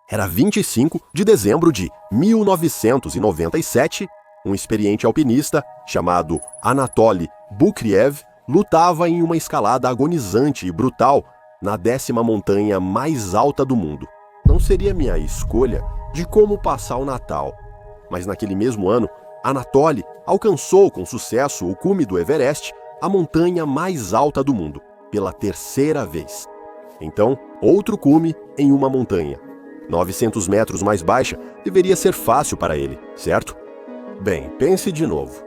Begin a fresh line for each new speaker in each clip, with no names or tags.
Era 25 de dezembro de 1997, um experiente alpinista chamado Anatoly Bukriev lutava em uma escalada agonizante e brutal na 10ª montanha mais alta do mundo. Não seria minha escolha de como passar o Natal, mas naquele mesmo ano, Anatoly alcançou com sucesso o cume do Everest, a montanha mais alta do mundo, pela 3ª vez. Então, outro cume em uma montanha. 900 metros mais baixa deveria ser fácil para ele, certo? Bem, pense de novo.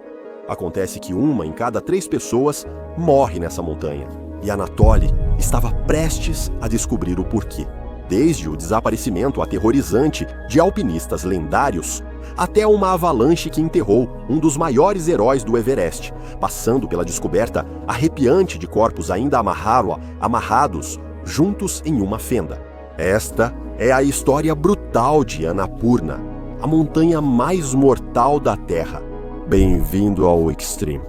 Acontece que 1 em cada 3 pessoas morre nessa montanha, e Anatoly estava prestes a descobrir o porquê. Desde o desaparecimento aterrorizante de alpinistas lendários, até uma avalanche que enterrou um dos maiores heróis do Everest, passando pela descoberta arrepiante de corpos ainda amarrados juntos em uma fenda. Esta é a história brutal de Annapurna, a montanha mais mortal da Terra. Bem-vindo ao Extreme.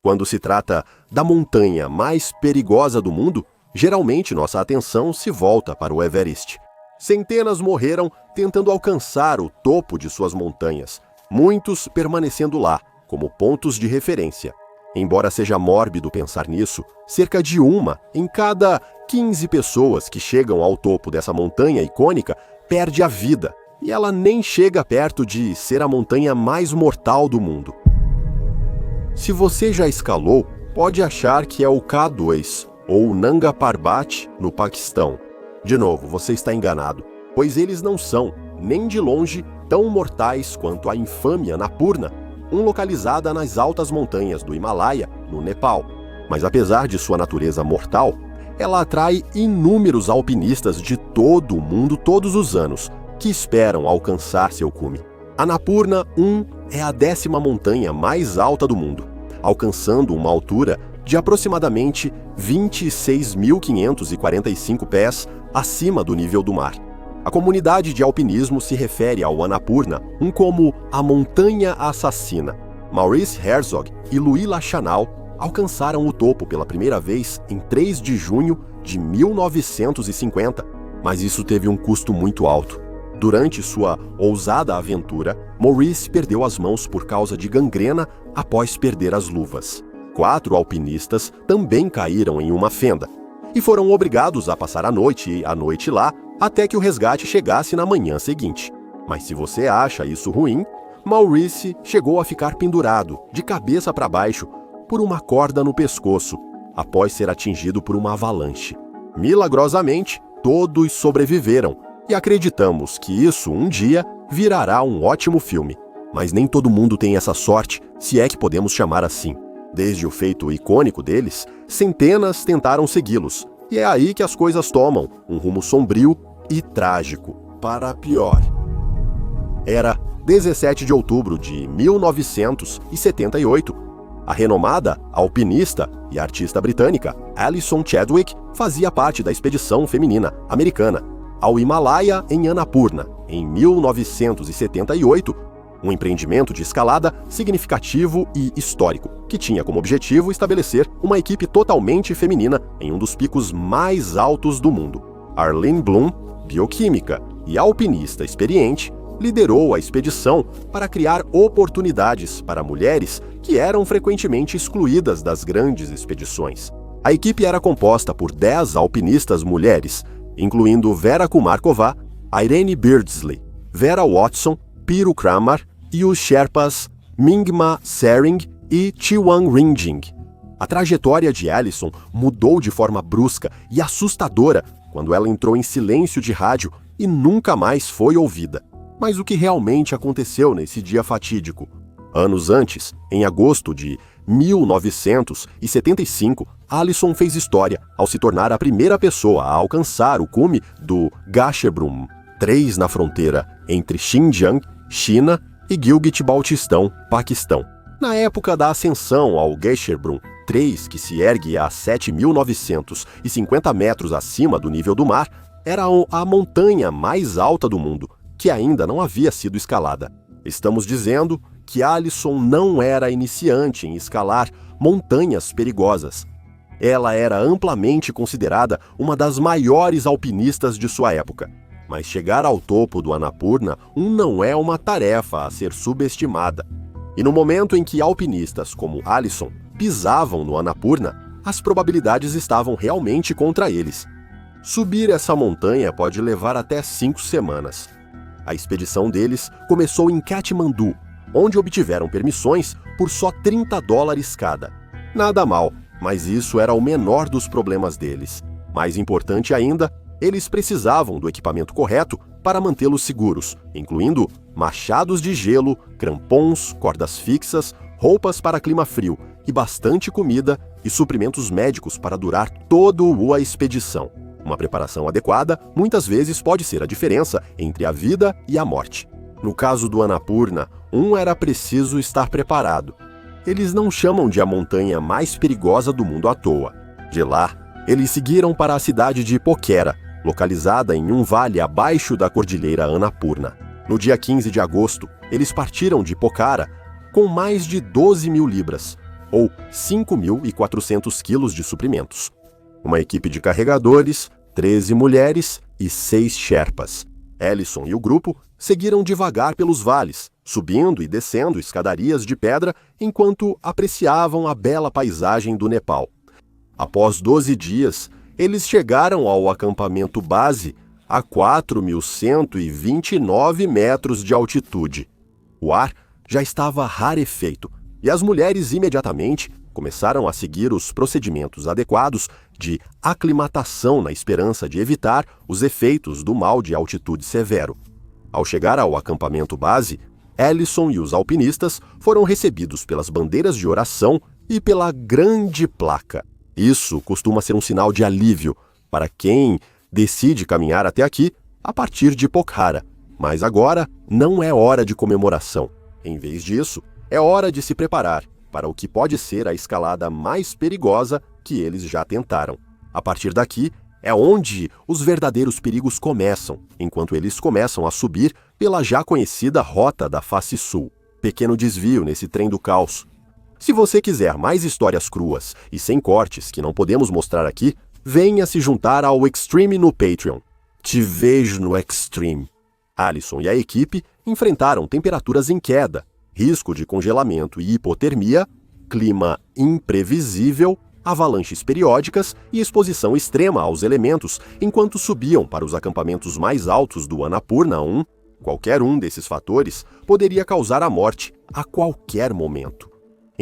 Quando se trata da montanha mais perigosa do mundo, geralmente nossa atenção se volta para o Everest. Centenas morreram tentando alcançar o topo de suas montanhas, muitos permanecendo lá, como pontos de referência. Embora seja mórbido pensar nisso, cerca de 1 em cada 15 pessoas que chegam ao topo dessa montanha icônica perde a vida, e ela nem chega perto de ser a montanha mais mortal do mundo. Se você já escalou, pode achar que é o K2 ou Nanga Parbat, no Paquistão. De novo, você está enganado, pois eles não são, nem de longe, tão mortais quanto a infame Annapurna, localizada nas altas montanhas do Himalaia, no Nepal. Mas apesar de sua natureza mortal, ela atrai inúmeros alpinistas de todo o mundo todos os anos, que esperam alcançar seu cume. Annapurna 1 é a 10ª montanha mais alta do mundo, alcançando uma altura de aproximadamente 26.545 pés acima do nível do mar. A comunidade de alpinismo se refere ao Annapurna como a montanha assassina. Maurice Herzog e Louis Lachanal alcançaram o topo pela primeira vez em 3 de junho de 1950, mas isso teve um custo muito alto. Durante sua ousada aventura, Maurice perdeu as mãos por causa de gangrena após perder as luvas. 4 alpinistas também caíram em uma fenda e foram obrigados a passar a noite lá até que o resgate chegasse na manhã seguinte. Mas se você acha isso ruim, Maurice chegou a ficar pendurado, de cabeça para baixo, por uma corda no pescoço, após ser atingido por uma avalanche. Milagrosamente, todos sobreviveram e acreditamos que isso um dia virará um ótimo filme. Mas nem todo mundo tem essa sorte, se é que podemos chamar assim. Desde o feito icônico deles, centenas tentaram segui-los, e é aí que as coisas tomam um rumo sombrio e trágico, para pior. Era 17 de outubro de 1978. A renomada alpinista e artista britânica Alison Chadwick fazia parte da expedição feminina americana ao Himalaia em Annapurna, em 1978, um empreendimento de escalada significativo e histórico, que tinha como objetivo estabelecer uma equipe totalmente feminina em um dos picos mais altos do mundo. Arlene Bloom, bioquímica e alpinista experiente, liderou a expedição para criar oportunidades para mulheres que eram frequentemente excluídas das grandes expedições. A equipe era composta por 10 alpinistas mulheres, incluindo Vera Kumarkova, Irene Beardsley, Vera Watson, Piru Kramar e os Sherpas Mingma Sering e Chiwang Rinjing. A trajetória de Alison mudou de forma brusca e assustadora quando ela entrou em silêncio de rádio e nunca mais foi ouvida. Mas o que realmente aconteceu nesse dia fatídico? Anos antes, em agosto de 1975, Alison fez história ao se tornar a primeira pessoa a alcançar o cume do Gasherbrum 3 na fronteira entre Xinjiang, China, e Gilgit-Baltistão, Paquistão. Na época da ascensão ao Gasherbrum 3, que se ergue a 7.950 metros acima do nível do mar, era a montanha mais alta do mundo, que ainda não havia sido escalada. Estamos dizendo que Alison não era iniciante em escalar montanhas perigosas. Ela era amplamente considerada uma das maiores alpinistas de sua época. Mas chegar ao topo do Annapurna não é uma tarefa a ser subestimada. E no momento em que alpinistas como Alison pisavam no Annapurna, as probabilidades estavam realmente contra eles. Subir essa montanha pode levar até 5 semanas. A expedição deles começou em Katmandu, onde obtiveram permissões por só $30 cada. Nada mal, mas isso era o menor dos problemas deles. Mais importante ainda, eles precisavam do equipamento correto para mantê-los seguros, incluindo machados de gelo, crampons, cordas fixas, roupas para clima frio e bastante comida e suprimentos médicos para durar toda a expedição. Uma preparação adequada muitas vezes pode ser a diferença entre a vida e a morte. No caso do Annapurna, era preciso estar preparado. Eles não chamam de a montanha mais perigosa do mundo à toa. De lá, eles seguiram para a cidade de Pokhara, localizada em um vale abaixo da cordilheira Annapurna. No dia 15 de agosto, eles partiram de Pokhara com mais de 12.000 libras, ou 5.400 quilos de suprimentos. Uma equipe de carregadores, 13 mulheres e 6 sherpas. Alison e o grupo seguiram devagar pelos vales, subindo e descendo escadarias de pedra enquanto apreciavam a bela paisagem do Nepal. Após 12 dias, eles chegaram ao acampamento base a 4.129 metros de altitude. O ar já estava rarefeito e as mulheres imediatamente começaram a seguir os procedimentos adequados de aclimatação na esperança de evitar os efeitos do mal de altitude severo. Ao chegar ao acampamento base, Alison e os alpinistas foram recebidos pelas bandeiras de oração e pela grande placa. Isso costuma ser um sinal de alívio para quem decide caminhar até aqui a partir de Pokhara. Mas agora não é hora de comemoração. Em vez disso, é hora de se preparar para o que pode ser a escalada mais perigosa que eles já tentaram. A partir daqui, é onde os verdadeiros perigos começam, enquanto eles começam a subir pela já conhecida Rota da Face Sul. Pequeno desvio nesse trem do caos. Se você quiser mais histórias cruas e sem cortes que não podemos mostrar aqui, venha se juntar ao Extreme no Patreon. Te vejo no Extreme. Alison e a equipe enfrentaram temperaturas em queda, risco de congelamento e hipotermia, clima imprevisível, avalanches periódicas e exposição extrema aos elementos enquanto subiam para os acampamentos mais altos do Annapurna 1. Qualquer um desses fatores poderia causar a morte a qualquer momento.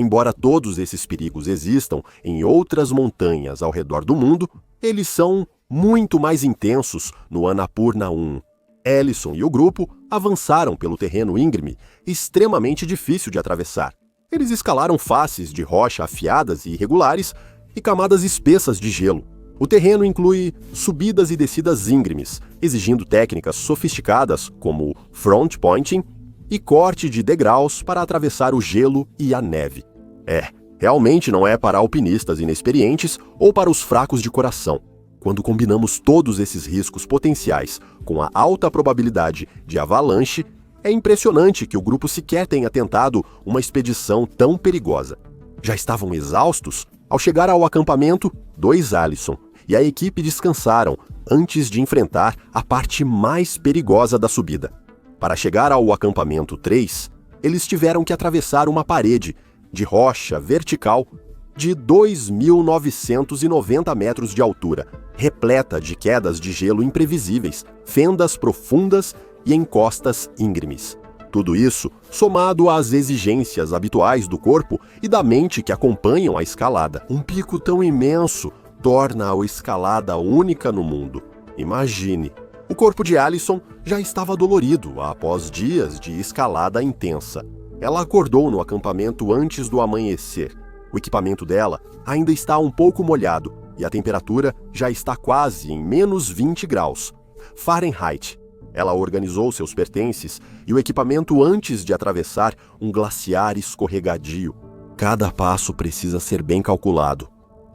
Embora todos esses perigos existam em outras montanhas ao redor do mundo, eles são muito mais intensos no Annapurna 1. Alison e o grupo avançaram pelo terreno íngreme, extremamente difícil de atravessar. Eles escalaram faces de rocha afiadas e irregulares e camadas espessas de gelo. O terreno inclui subidas e descidas íngremes, exigindo técnicas sofisticadas como front pointing e corte de degraus para atravessar o gelo e a neve. Realmente não é para alpinistas inexperientes ou para os fracos de coração. Quando combinamos todos esses riscos potenciais com a alta probabilidade de avalanche, é impressionante que o grupo sequer tenha tentado uma expedição tão perigosa. Já estavam exaustos? Ao chegar ao acampamento, 2 Alison e a equipe descansaram antes de enfrentar a parte mais perigosa da subida. Para chegar ao acampamento 3, eles tiveram que atravessar uma parede de rocha vertical de 2.990 metros de altura, repleta de quedas de gelo imprevisíveis, fendas profundas e encostas íngremes. Tudo isso somado às exigências habituais do corpo e da mente que acompanham a escalada. Um pico tão imenso torna a escalada única no mundo. Imagine, o corpo de Alison já estava dolorido após dias de escalada intensa. Ela acordou no acampamento antes do amanhecer. O equipamento dela ainda está um pouco molhado e a temperatura já está quase em menos 20 graus Fahrenheit. Ela organizou seus pertences e o equipamento antes de atravessar um glaciar escorregadio. Cada passo precisa ser bem calculado.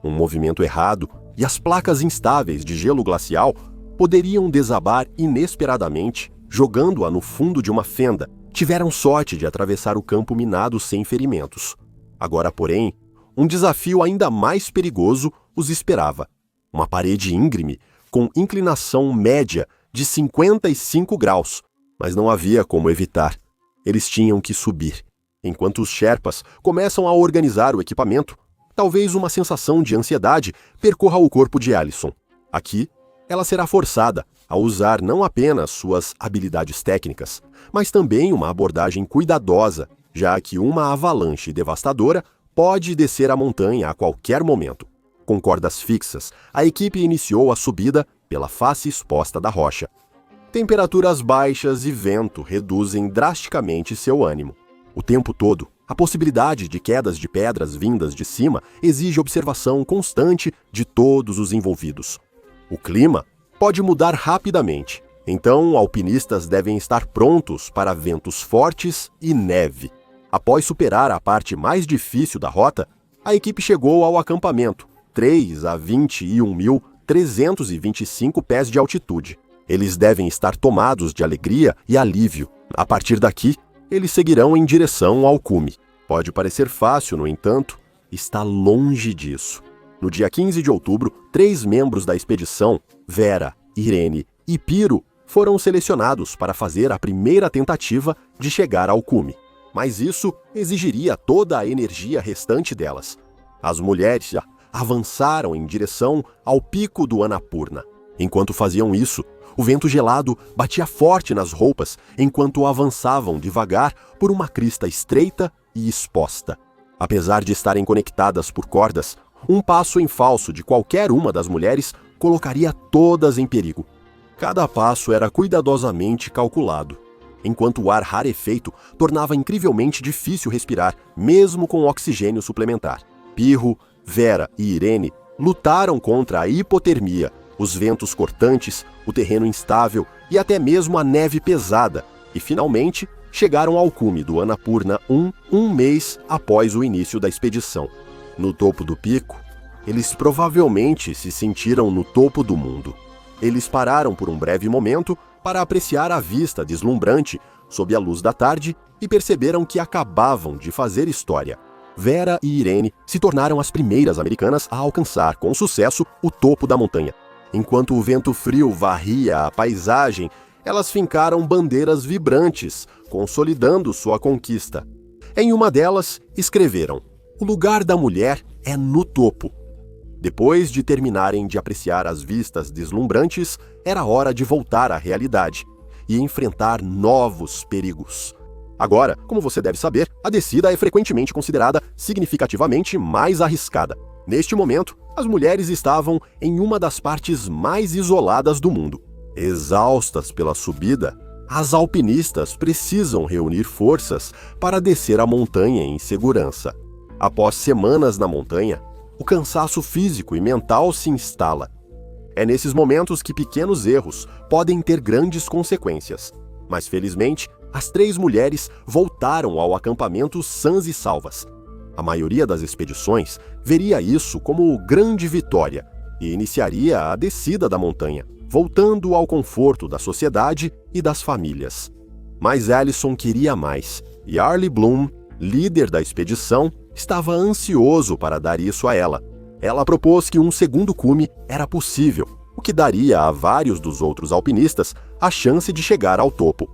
Um movimento errado e as placas instáveis de gelo glacial poderiam desabar inesperadamente, jogando-a no fundo de uma fenda. Tiveram sorte de atravessar o campo minado sem ferimentos. Agora, porém, um desafio ainda mais perigoso os esperava. Uma parede íngreme, com inclinação média de 55 graus, mas não havia como evitar. Eles tinham que subir. Enquanto os Sherpas começam a organizar o equipamento, talvez uma sensação de ansiedade percorra o corpo de Allison. Aqui, ela será forçada a usar não apenas suas habilidades técnicas, mas também uma abordagem cuidadosa, já que uma avalanche devastadora pode descer a montanha a qualquer momento. Com cordas fixas, a equipe iniciou a subida pela face exposta da rocha. Temperaturas baixas e vento reduzem drasticamente seu ânimo. O tempo todo, a possibilidade de quedas de pedras vindas de cima exige observação constante de todos os envolvidos. O clima pode mudar rapidamente, então alpinistas devem estar prontos para ventos fortes e neve. Após superar a parte mais difícil da rota, a equipe chegou ao acampamento, 3 a 21.325 pés de altitude. Eles devem estar tomados de alegria e alívio. A partir daqui, eles seguirão em direção ao cume. Pode parecer fácil, no entanto, está longe disso. No dia 15 de outubro, 3 membros da expedição, Vera, Irene e Piro, foram selecionados para fazer a primeira tentativa de chegar ao cume. Mas isso exigiria toda a energia restante delas. As mulheres avançaram em direção ao pico do Annapurna. Enquanto faziam isso, o vento gelado batia forte nas roupas enquanto avançavam devagar por uma crista estreita e exposta. Apesar de estarem conectadas por cordas, um passo em falso de qualquer uma das mulheres colocaria todas em perigo. Cada passo era cuidadosamente calculado, enquanto o ar rarefeito tornava incrivelmente difícil respirar, mesmo com oxigênio suplementar. Pirro, Vera e Irene lutaram contra a hipotermia, os ventos cortantes, o terreno instável e até mesmo a neve pesada, e finalmente chegaram ao cume do Annapurna um mês após o início da expedição. No topo do pico, eles provavelmente se sentiram no topo do mundo. Eles pararam por um breve momento para apreciar a vista deslumbrante sob a luz da tarde e perceberam que acabavam de fazer história. Vera e Irene se tornaram as primeiras americanas a alcançar com sucesso o topo da montanha. Enquanto o vento frio varria a paisagem, elas fincaram bandeiras vibrantes, consolidando sua conquista. Em uma delas, escreveram: "O lugar da mulher é no topo." Depois de terminarem de apreciar as vistas deslumbrantes, era hora de voltar à realidade e enfrentar novos perigos. Agora, como você deve saber, a descida é frequentemente considerada significativamente mais arriscada. Neste momento, as mulheres estavam em uma das partes mais isoladas do mundo. Exaustas pela subida, as alpinistas precisam reunir forças para descer a montanha em segurança. Após semanas na montanha, o cansaço físico e mental se instala. É nesses momentos que pequenos erros podem ter grandes consequências. Mas, felizmente, as 3 mulheres voltaram ao acampamento sãs e salvas. A maioria das expedições veria isso como grande vitória e iniciaria a descida da montanha, voltando ao conforto da sociedade e das famílias. Mas Allison queria mais, e Arleigh Bloom, líder da expedição, estava ansioso para dar isso a ela. Ela propôs que um segundo cume era possível, o que daria a vários dos outros alpinistas a chance de chegar ao topo.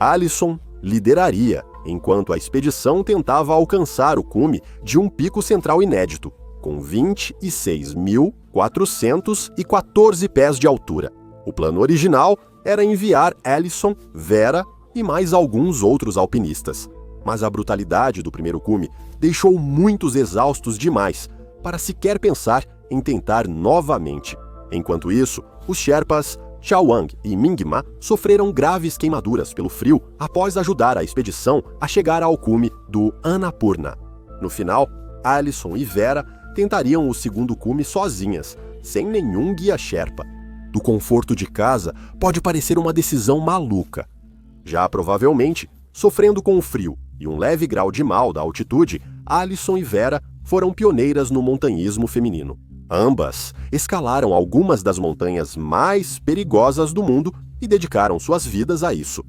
Allison lideraria, enquanto a expedição tentava alcançar o cume de um pico central inédito, com 26.414 pés de altura. O plano original era enviar Allison, Vera e mais alguns outros alpinistas. Mas a brutalidade do primeiro cume deixou muitos exaustos demais para sequer pensar em tentar novamente. Enquanto isso, os Sherpas Chawang e Mingma sofreram graves queimaduras pelo frio após ajudar a expedição a chegar ao cume do Annapurna. No final, Allison e Vera tentariam o segundo cume sozinhas, sem nenhum guia Sherpa. Do conforto de casa pode parecer uma decisão maluca. Já provavelmente, sofrendo com o frio e um leve grau de mal da altitude, Allison e Vera foram pioneiras no montanhismo feminino. Ambas escalaram algumas das montanhas mais perigosas do mundo e dedicaram suas vidas a isso.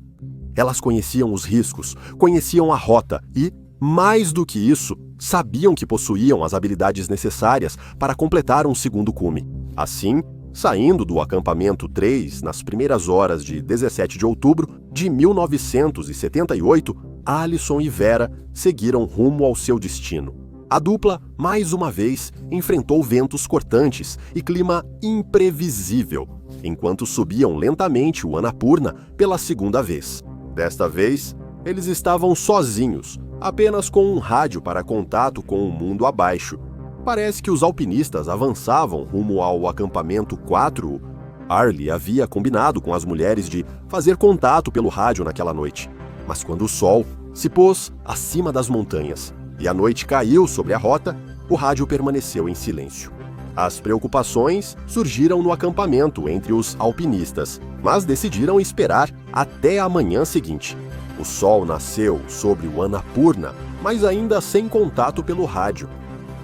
Elas conheciam os riscos, conheciam a rota e, mais do que isso, sabiam que possuíam as habilidades necessárias para completar um segundo cume. Assim, Saindo do acampamento 3 nas primeiras horas de 17 de outubro de 1978, Alison e Vera seguiram rumo ao seu destino. A dupla, mais uma vez, enfrentou ventos cortantes e clima imprevisível, enquanto subiam lentamente o Annapurna pela segunda vez. Desta vez, eles estavam sozinhos, apenas com um rádio para contato com o mundo abaixo. Parece que os alpinistas avançavam rumo ao acampamento 4. Arlie havia combinado com as mulheres de fazer contato pelo rádio naquela noite. Mas quando o sol se pôs acima das montanhas e a noite caiu sobre a rota, o rádio permaneceu em silêncio. As preocupações surgiram no acampamento entre os alpinistas, mas decidiram esperar até a manhã seguinte. O sol nasceu sobre o Annapurna, mas ainda sem contato pelo rádio.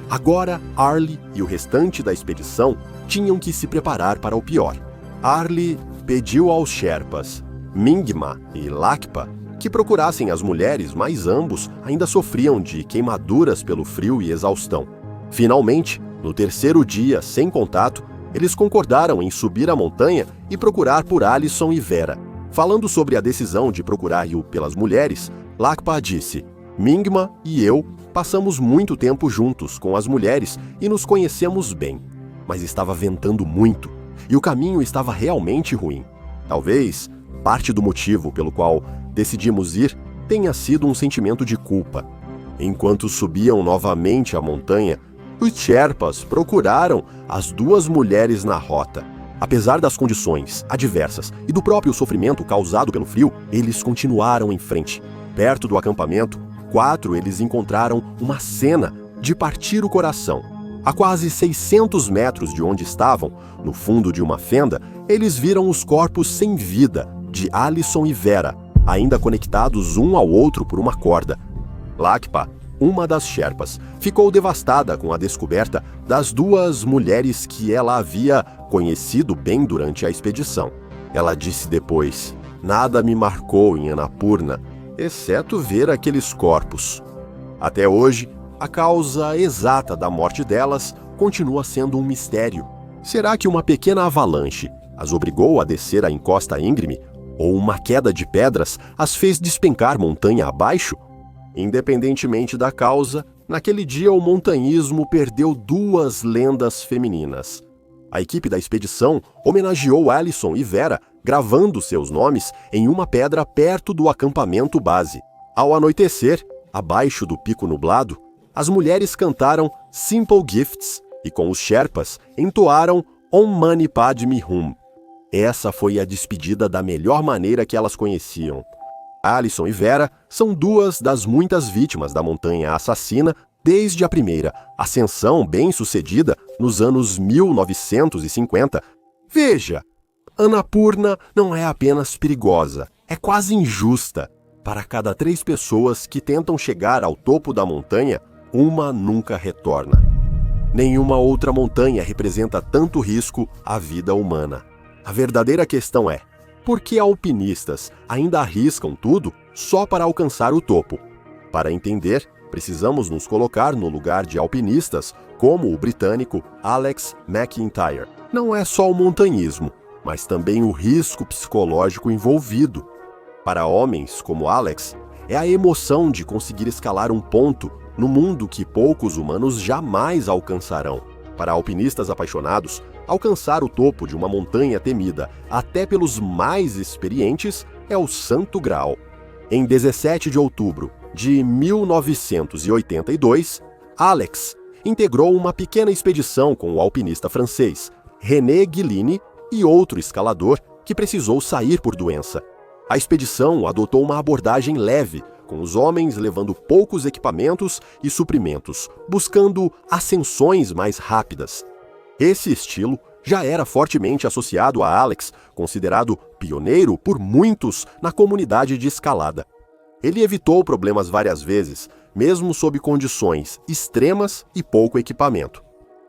Agora, Arlie e o restante da expedição tinham que se preparar para o pior. Arlie pediu aos Sherpas, Mingma e Lakpa, que procurassem as mulheres, mas ambos ainda sofriam de queimaduras pelo frio e exaustão. Finalmente, no terceiro dia sem contato, eles concordaram em subir a montanha e procurar por Alison e Vera. Falando sobre a decisão de procurar pelas mulheres, Lakpa disse: Mingma e eu passamos muito tempo juntos com as mulheres e nos conhecemos bem, mas estava ventando muito e o caminho estava realmente ruim. Talvez parte do motivo pelo qual decidimos ir tenha sido um sentimento de culpa. Enquanto subiam novamente a montanha, os Sherpas procuraram as duas mulheres na rota. Apesar das condições adversas e do próprio sofrimento causado pelo frio, eles continuaram em frente. Perto do acampamento 4, eles encontraram uma cena de partir o coração. A quase 600 metros de onde estavam, no fundo de uma fenda, eles viram os corpos sem vida de Alison e Vera, ainda conectados um ao outro por uma corda. Lakpa, uma das Sherpas, ficou devastada com a descoberta das duas mulheres que ela havia conhecido bem durante a expedição. Ela disse depois: "Nada me marcou em Annapurna, exceto ver aqueles corpos." Até hoje, a causa exata da morte delas continua sendo um mistério. Será que uma pequena avalanche as obrigou a descer a encosta íngreme, ou uma queda de pedras as fez despencar montanha abaixo? Independentemente da causa, naquele dia o montanhismo perdeu duas lendas femininas. A equipe da expedição homenageou Alison e Vera, gravando seus nomes em uma pedra perto do acampamento base. Ao anoitecer, abaixo do pico nublado, as mulheres cantaram Simple Gifts e com os Sherpas entoaram Om Mani Padme Hum. Essa foi a despedida da melhor maneira que elas conheciam. Alison e Vera são duas das muitas vítimas da montanha assassina desde a primeira ascensão bem-sucedida nos anos 1950. Veja, Annapurna não é apenas perigosa, é quase injusta. Para cada 3 pessoas que tentam chegar ao topo da montanha, uma nunca retorna. Nenhuma outra montanha representa tanto risco à vida humana. A verdadeira questão é: por que alpinistas ainda arriscam tudo só para alcançar o topo? Para entender, precisamos nos colocar no lugar de alpinistas como o britânico Alex McIntyre. Não é só o montanhismo, mas também o risco psicológico envolvido. Para homens como Alex, é a emoção de conseguir escalar um ponto no mundo que poucos humanos jamais alcançarão. Para alpinistas apaixonados, alcançar o topo de uma montanha temida, até pelos mais experientes, é o santo grau. Em 17 de outubro de 1982, Alex integrou uma pequena expedição com o alpinista francês René Guilini e outro escalador que precisou sair por doença. A expedição adotou uma abordagem leve, com os homens levando poucos equipamentos e suprimentos, buscando ascensões mais rápidas. Esse estilo já era fortemente associado a Alex, considerado pioneiro por muitos na comunidade de escalada. Ele evitou problemas várias vezes, mesmo sob condições extremas e pouco equipamento.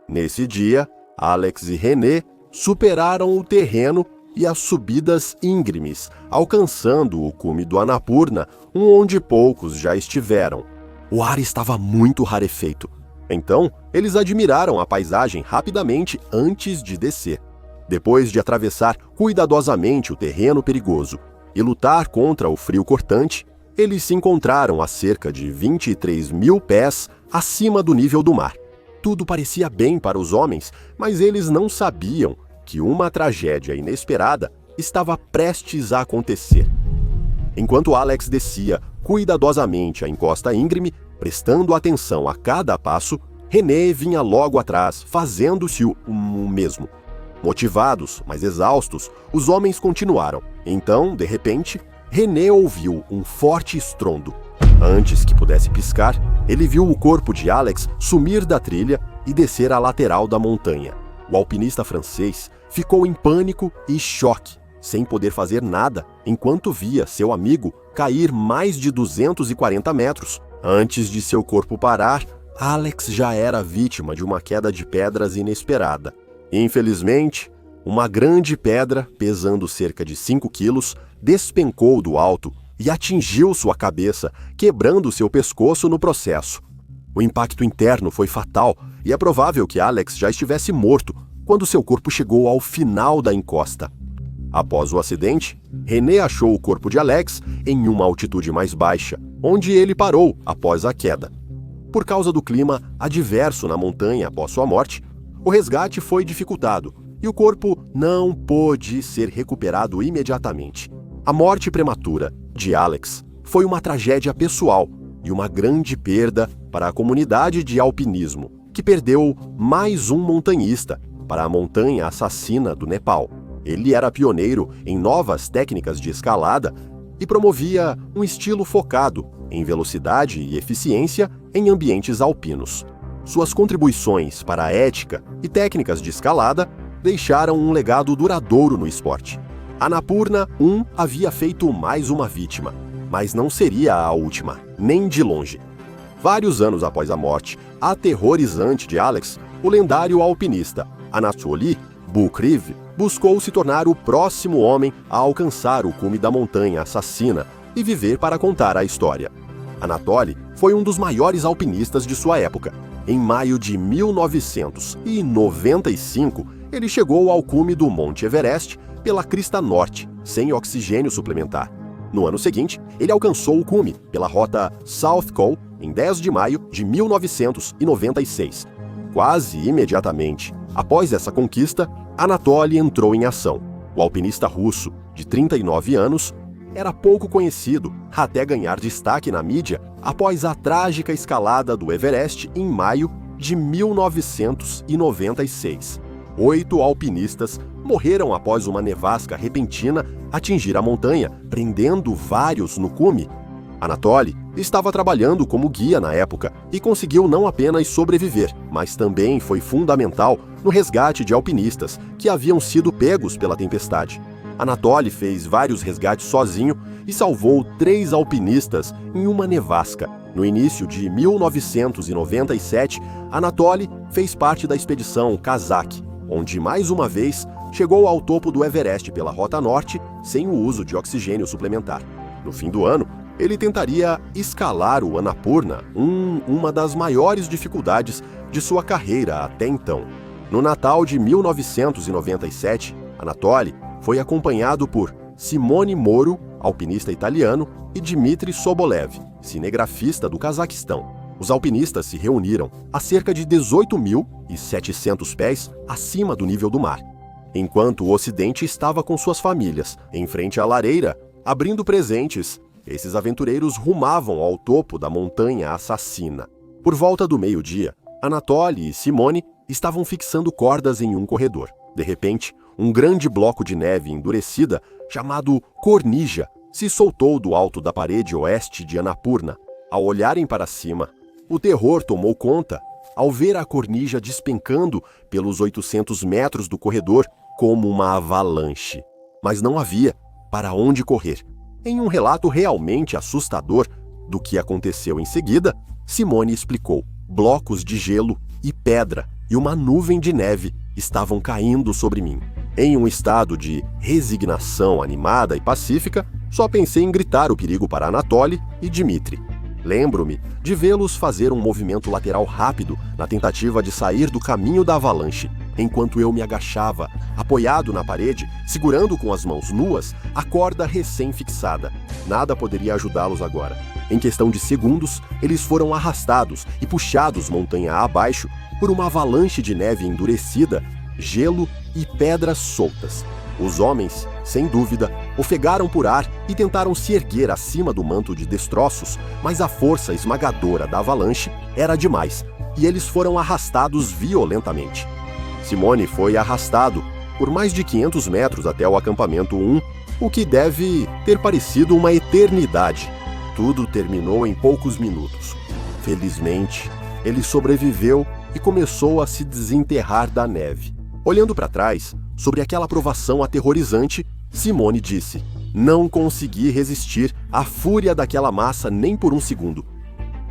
Nesse dia, Alex e René superaram o terreno e as subidas íngremes, alcançando o cume do Annapurna, onde poucos já estiveram. O ar estava muito rarefeito. Então, eles admiraram a paisagem rapidamente antes de descer. Depois de atravessar cuidadosamente o terreno perigoso e lutar contra o frio cortante, eles se encontraram a cerca de 23 mil pés acima do nível do mar. Tudo parecia bem para os homens, mas eles não sabiam que uma tragédia inesperada estava prestes a acontecer. Enquanto Alex descia cuidadosamente a encosta íngreme, prestando atenção a cada passo, René vinha logo atrás, fazendo-se o mesmo. Motivados, mas exaustos, os homens continuaram. Então, de repente, René ouviu um forte estrondo. Antes que pudesse piscar, ele viu o corpo de Alex sumir da trilha e descer a lateral da montanha. O alpinista francês ficou em pânico e choque, sem poder fazer nada, enquanto via seu amigo cair mais de 240 metros. Antes de seu corpo parar, Alex já era vítima de uma queda de pedras inesperada. Infelizmente, uma grande pedra, pesando cerca de 5 quilos, despencou do alto e atingiu sua cabeça, quebrando seu pescoço no processo. O impacto interno foi fatal e é provável que Alex já estivesse morto quando seu corpo chegou ao final da encosta. Após o acidente, René achou o corpo de Alex em uma altitude mais baixa, onde ele parou após a queda. Por causa do clima adverso na montanha após sua morte, o resgate foi dificultado e o corpo não pôde ser recuperado imediatamente. A morte prematura de Alex foi uma tragédia pessoal e uma grande perda para a comunidade de alpinismo, que perdeu mais um montanhista para a montanha assassina do Nepal. Ele era pioneiro em novas técnicas de escalada e promovia um estilo focado em velocidade e eficiência em ambientes alpinos. Suas contribuições para a ética e técnicas de escalada deixaram um legado duradouro no esporte. Annapurna 1 havia feito mais uma vítima, mas não seria a última, nem de longe. Vários anos após a morte aterrorizante de Alex, o lendário alpinista Anatoly Bukriv buscou se tornar o próximo homem a alcançar o cume da montanha assassina e viver para contar a história. Anatoly foi um dos maiores alpinistas de sua época. Em maio de 1995, ele chegou ao cume do Monte Everest pela crista norte, sem oxigênio suplementar. No ano seguinte, ele alcançou o cume pela rota South Col em 10 de maio de 1996. Quase imediatamente após essa conquista, Anatoly entrou em ação. O alpinista russo, de 39 anos, era pouco conhecido até ganhar destaque na mídia após a trágica escalada do Everest em maio de 1996. 8 alpinistas morreram após uma nevasca repentina atingir a montanha, prendendo vários no cume. Anatoly estava trabalhando como guia na época e conseguiu não apenas sobreviver, mas também foi fundamental no resgate de alpinistas que haviam sido pegos pela tempestade. Anatoly fez vários resgates sozinho e salvou 3 alpinistas em uma nevasca. No início de 1997, Anatoly fez parte da expedição Kazakh, onde mais uma vez chegou ao topo do Everest pela rota norte sem o uso de oxigênio suplementar. No fim do ano, ele tentaria escalar o Annapurna, uma das maiores dificuldades de sua carreira até então. No Natal de 1997, Anatoly foi acompanhado por Simone Moro, alpinista italiano, e Dmitry Sobolev, cinegrafista do Cazaquistão. Os alpinistas se reuniram a cerca de 18.700 pés acima do nível do mar, enquanto o Ocidente estava com suas famílias em frente à lareira, abrindo presentes. Esses aventureiros rumavam ao topo da montanha assassina. Por volta do meio-dia, Anatoly e Simone estavam fixando cordas em um corredor. De repente, um grande bloco de neve endurecida, chamado Cornija, se soltou do alto da parede oeste de Annapurna. Ao olharem para cima, o terror tomou conta ao ver a Cornija despencando pelos 800 metros do corredor como uma avalanche. Mas não havia para onde correr. Em um relato realmente assustador do que aconteceu em seguida, Simone explicou: blocos de gelo e pedra e uma nuvem de neve estavam caindo sobre mim. Em um estado de resignação animada e pacífica, só pensei em gritar o perigo para Anatoly e Dmitry. Lembro-me de vê-los fazer um movimento lateral rápido na tentativa de sair do caminho da avalanche. enquanto eu me agachava, apoiado na parede, segurando com as mãos nuas a corda recém-fixada. Nada poderia ajudá-los agora. Em questão de segundos, eles foram arrastados e puxados montanha abaixo por uma avalanche de neve endurecida, gelo e pedras soltas. Os homens, sem dúvida, ofegaram por ar e tentaram se erguer acima do manto de destroços, mas a força esmagadora da avalanche era demais e eles foram arrastados violentamente. Simone foi arrastado por mais de 500 metros até o acampamento 1, o que deve ter parecido uma eternidade. Tudo terminou em poucos minutos. Felizmente, ele sobreviveu e começou a se desenterrar da neve. Olhando para trás, sobre aquela provação aterrorizante, Simone disse: "Não consegui resistir à fúria daquela massa nem por um segundo.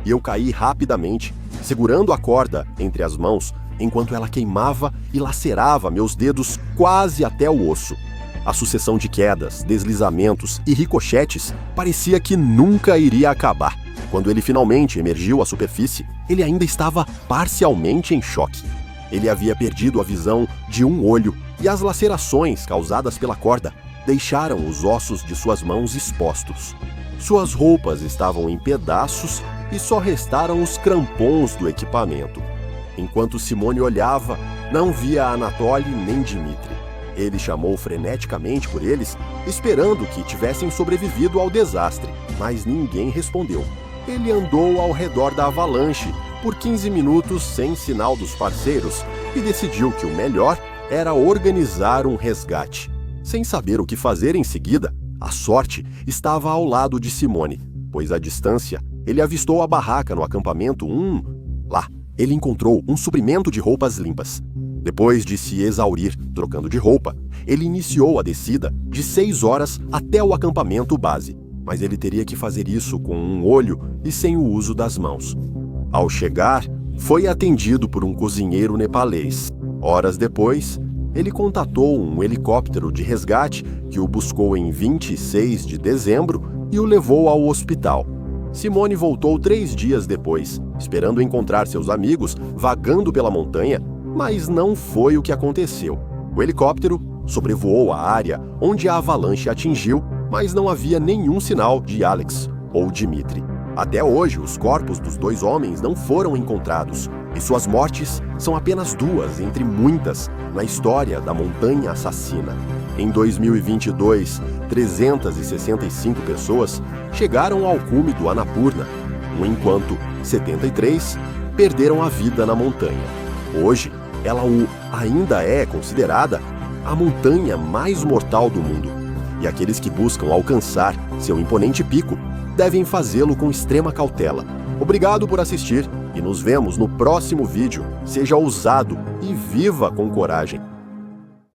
E eu caí rapidamente, segurando a corda entre as mãos, enquanto ela queimava e lacerava meus dedos quase até o osso. A sucessão de quedas, deslizamentos e ricochetes parecia que nunca iria acabar. Quando ele finalmente emergiu à superfície, ele ainda estava parcialmente em choque. Ele havia perdido a visão de um olho e as lacerações causadas pela corda deixaram os ossos de suas mãos expostos. Suas roupas estavam em pedaços e só restaram os crampons do equipamento. Enquanto Simone olhava, não via Anatoly nem Dmitri. Ele chamou freneticamente por eles, esperando que tivessem sobrevivido ao desastre, mas ninguém respondeu. Ele andou ao redor da avalanche por 15 minutos sem sinal dos parceiros e decidiu que o melhor era organizar um resgate. Sem saber o que fazer em seguida, a sorte estava ao lado de Simone, pois à distância ele avistou a barraca no acampamento 1. Lá, ele encontrou um suprimento de roupas limpas. Depois de se exaurir trocando de roupa, ele iniciou a descida de 6 horas até o acampamento base, mas ele teria que fazer isso com um olho e sem o uso das mãos. Ao chegar, foi atendido por um cozinheiro nepalês. Horas depois, ele contatou um helicóptero de resgate que o buscou em 26 de dezembro e o levou ao hospital. Simone voltou 3 dias depois, esperando encontrar seus amigos vagando pela montanha, mas não foi o que aconteceu. O helicóptero sobrevoou a área onde a avalanche atingiu, mas não havia nenhum sinal de Alex ou Dmitri. Até hoje, os corpos dos 2 homens não foram encontrados, e suas mortes são apenas 2 entre muitas na história da montanha assassina. Em 2022, 365 pessoas chegaram ao cume do Annapurna, enquanto 73 perderam a vida na montanha. Hoje, ela ainda é considerada a montanha mais mortal do mundo, e aqueles que buscam alcançar seu imponente pico devem fazê-lo com extrema cautela. Obrigado por assistir e nos vemos no próximo vídeo. Seja ousado e viva com coragem.